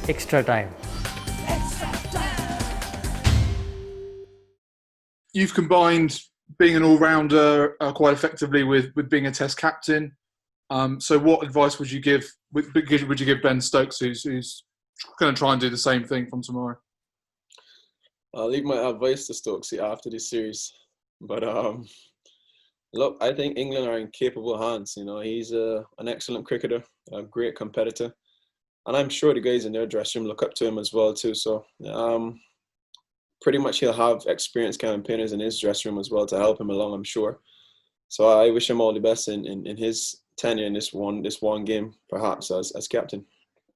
Extra time. You've combined being an all-rounder quite effectively with being a Test captain. So, what advice would you give? Would you give Ben Stokes, who's going to try and do the same thing from tomorrow? I'll leave my advice to Stokesy after this series, but look, I think England are in capable hands. You know, he's an excellent cricketer, a great competitor, and I'm sure the guys in their dressing room look up to him as well too. So pretty much he'll have experienced campaigners in his dressing room as well to help him along, I'm sure. So I wish him all the best in his tenure in this one game, perhaps as captain.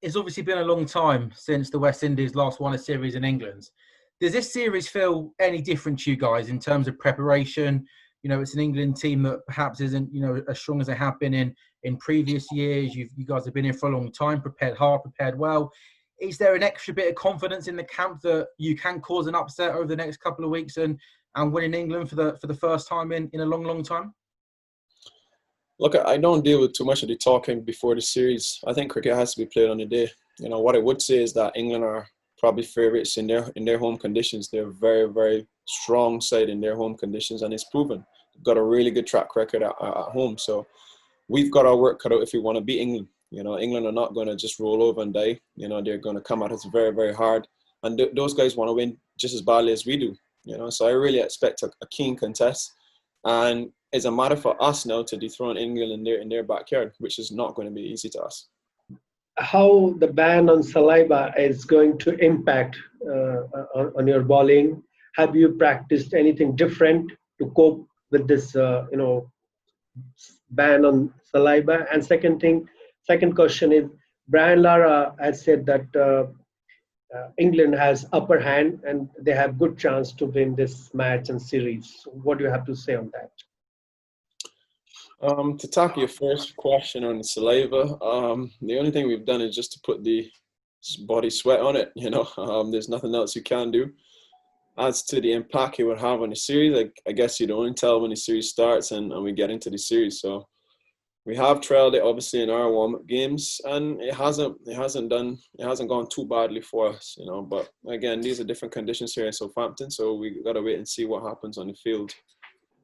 It's obviously been a long time since the West Indies last won a series in England. Does this series feel any different to you guys in terms of preparation? You know, it's an England team that perhaps isn't, you know, as strong as they have been in previous years. You guys have been here for a long time, prepared hard, prepared well. Is there an extra bit of confidence in the camp that you can cause an upset over the next couple of weeks and win in England for the first time in a long, long time? Look, I don't deal with too much of the talking before the series. I think cricket has to be played on the day. You know, what I would say is that England are probably favourites in their home conditions. They're a very, very strong side in their home conditions, and it's proven. They've got a really good track record at home. So we've got our work cut out if we want to beat England. You know, England are not going to just roll over and die. You know, they're going to come at us very, very hard. And those guys want to win just as badly as we do. You know, so I really expect a keen contest. And it's a matter for us now to dethrone England in their backyard, which is not going to be easy to us. How the ban on saliva is going to impact on your bowling? Have you practiced anything different to cope with this, ban on saliva? And second question is, Brian Lara has said that England has upper hand and they have good chance to win this match and series. So what do you have to say on that? To tackle your first question on the saliva, the only thing we've done is just to put the body sweat on it. You know, there's nothing else you can do. As to the impact it would have on the series, I guess you'd only tell when the series starts and we get into the series. So we have trialed it obviously in our warm-up games, and it hasn't gone too badly for us. You know, but again, these are different conditions here in Southampton, so we got to wait and see what happens on the field.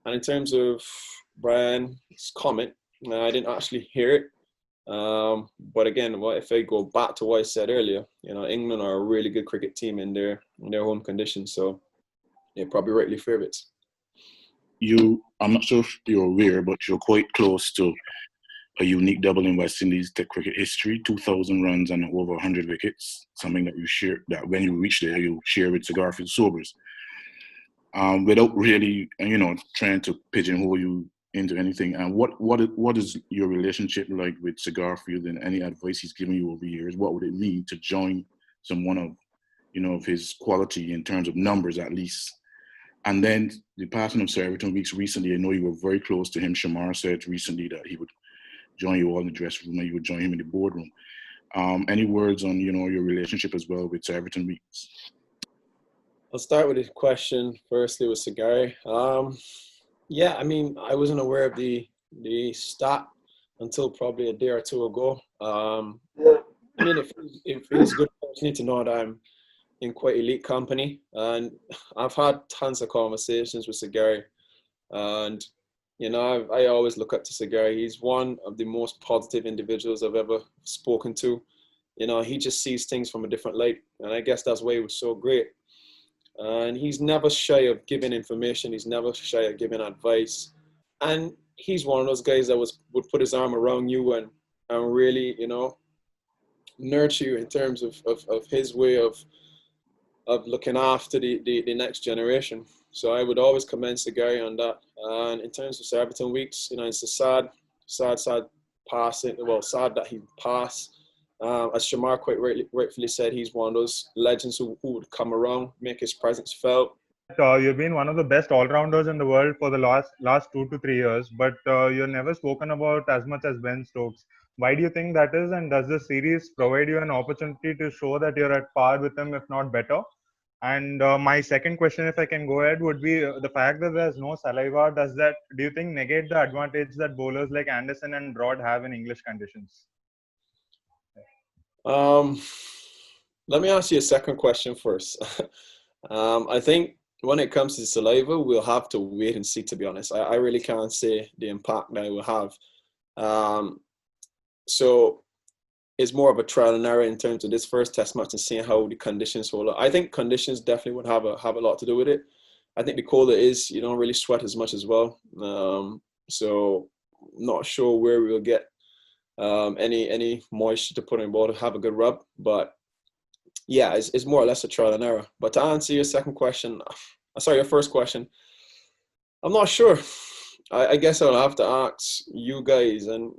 And in terms of Brian's comment, I didn't actually hear it. But again, if I go back to what I said earlier, you know, England are a really good cricket team in their home conditions, so they're probably rightly favourites. I'm not sure if you're aware, but you're quite close to a unique double in West Indies cricket history: 2,000 runs and over 100 wickets. Something that you share, that when you reach there, you share with Sir Garfield Sobers. Without really, you know, trying to pigeonhole you into anything. And what is your relationship like with Sir Garfield, and any advice he's given you over the years? What would it mean to join someone of, you know, of his quality in terms of numbers at least? And then the passing of Sir Everton Weekes recently, I know you were very close to him. Shamar said recently that he would join you all in the dressing room and you would join him in the boardroom. Any words on, you know, your relationship as well with Sir Everton Weekes? I'll start with the question firstly with Sir Gary. Yeah, I mean, I wasn't aware of the stat until probably a day or two ago. I mean, if he's good, you need to know that I'm in quite elite company, and I've had tons of conversations with Sir Gary, and you know, I always look up to Sir Gary. He's one of the most positive individuals I've ever spoken to. You know, he just sees things from a different light, and I guess that's why he was so great. And he's never shy of giving information. He's never shy of giving advice. And he's one of those guys that would put his arm around you and really, you know, nurture you in terms of his way of looking after the next generation. So I would always commend Sir Gary on that. And in terms of Sir Everton Weekes, you know, it's a sad passing. Well, sad that he passed. As Shamar quite rightfully said, he's one of those legends who would come around, make his presence felt. You've been one of the best all-rounders in the world for the last 2 to 3 years, but you're never spoken about as much as Ben Stokes. Why do you think that is? And does the series provide you an opportunity to show that you're at par with him, if not better? And my second question, if I can go ahead, would be the fact that there's no saliva. Do you think negate the advantage that bowlers like Anderson and Broad have in English conditions? Let me ask you a second question first. I think when it comes to saliva, we'll have to wait and see, to be honest. I really can't say the impact that it will have. So it's more of a trial and error in terms of this first test match and seeing how the conditions hold up. I think conditions definitely would have a lot to do with it. I think the colder it is, you don't really sweat as much as well. So not sure where we'll get any moisture to put in ball to have a good rub. But yeah, it's more or less a trial and error. But to answer your first question, I'm not sure. I guess I'll have to ask you guys. And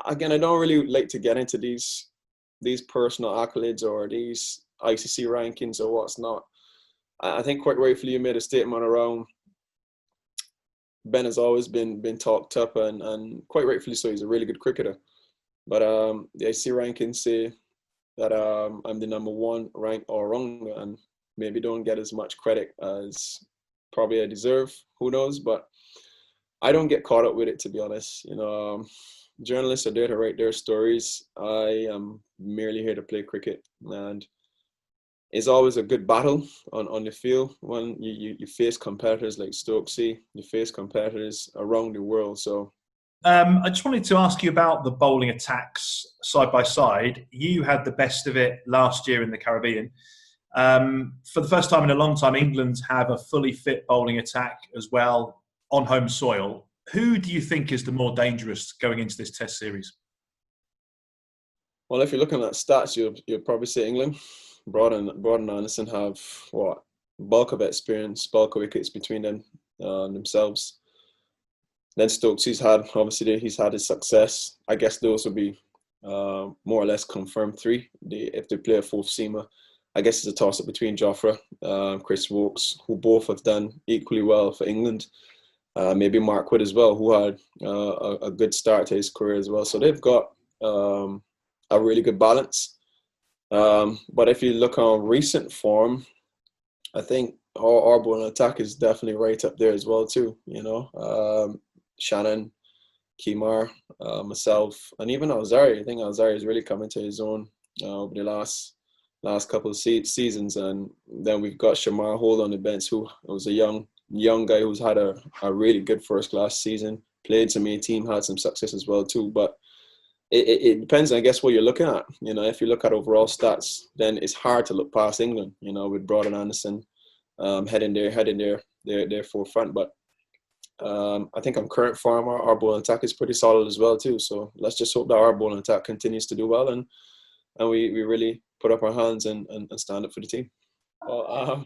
again, I don't really like to get into these personal accolades or these ICC rankings or what's not. I think quite rightfully you made a statement around Ben has always been talked up and quite rightfully so. He's a really good cricketer. But the ICC rankings say that I'm the number one ranked all-rounder and maybe don't get as much credit as probably I deserve. Who knows? But I don't get caught up with it, to be honest. Journalists are there to write their stories. I am merely here to play cricket, and it's always a good battle on the field when you face competitors like Stokesy, you face competitors around the world. So I just wanted to ask you about the bowling attacks side by side. You had the best of it last year in the Caribbean. For the first time in a long time, England have a fully fit bowling attack as well on home soil. Who do you think is the more dangerous going into this Test series? Well, if you're looking at stats, you'll probably say England. Broad and Anderson have bulk of experience, bulk of wickets between them themselves. Then Stokes, he's had his success. I guess those will be more or less confirmed three. If they play a fourth seamer, I guess it's a toss up between Jofra, Chris Wokes, who both have done equally well for England. Maybe Mark Wood as well, who had a good start to his career as well. So they've got a really good balance. But if you look on recent form, I think our bowling attack is definitely right up there as well too. Shannon, Kimar, myself, and even Alzari. I think Alzari has really come into his own over the last couple of seasons. And then we've got Shamar Hold on the bench, who was a young guy who's had a really good first class season, played some A-team, had some success as well too. But it depends, I guess, what you're looking at. If you look at overall stats, then it's hard to look past England, with Broad and Anderson heading their forefront. But I think on current form, our bowling attack is pretty solid as well too. So let's just hope that our bowling attack continues to do well and we really put up our hands and stand up for the team. Well,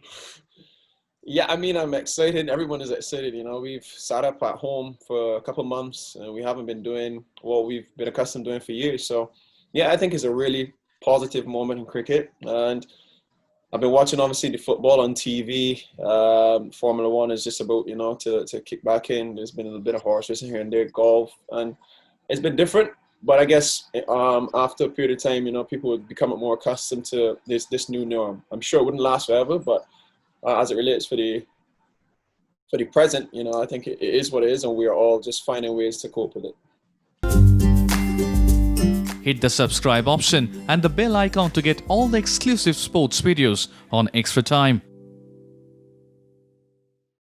yeah, I mean, I'm excited. Everyone is excited. We've sat up at home for a couple of months and we haven't been doing what we've been accustomed to doing for years. So yeah, I think it's a really positive moment in cricket. And I've been watching, obviously, the football on TV. Formula One is just about, to kick back in. There's been a little bit of horse racing here and there, golf, and it's been different. But I guess after a period of time, people would become more accustomed to this new norm. I'm sure it wouldn't last forever, but as it relates for the present, I think it is what it is, and we are all just finding ways to cope with it. Hit the subscribe option and the bell icon to get all the exclusive sports videos on Extra Time.